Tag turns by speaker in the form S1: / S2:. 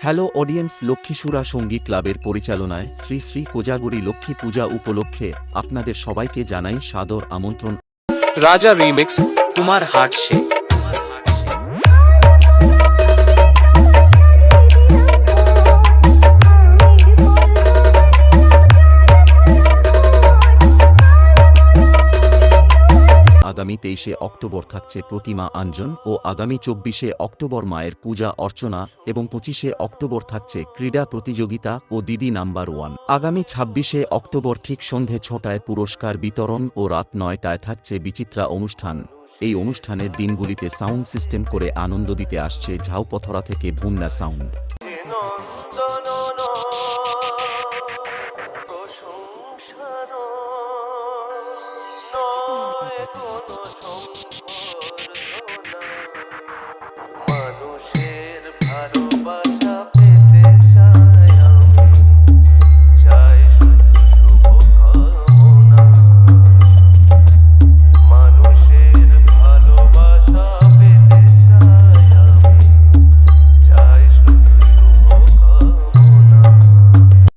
S1: Hello audience, লক্ষ্মীসুরা সঙ্গীত ক্লাবের পরিচালনায় শ্রী শ্রী কোজাগরী লক্ষ্মী পূজা উপলক্ষে আপনাদের সবাইকে জানাই সাদর আমন্ত্রণ।
S2: রাজা রিমিক্স, কুমার হাটশে।
S1: আগামী 23শে অক্টোবর থাকছে প্রতিমা আঞ্জন ও আগামী 24শে অক্টোবর মায়ের পূজা অর্চনা এবং 25শে অক্টোবর থাকছে ক্রীড়া প্রতিযোগিতা ও দিদি নাম্বার 1। আগামী 26শে অক্টোবর ঠিক সন্ধে 6টায় পুরস্কার বিতরণ ও রাত 9টায় থাকছে বিচিত্রা অনুষ্ঠান। এই অনুষ্ঠানের দিনগুলিতে সাউন্ড সিস্টেম করে আনন্দ দিতে আসছে ঝাউপথরা থেকে ভুন্না সাউন্ড।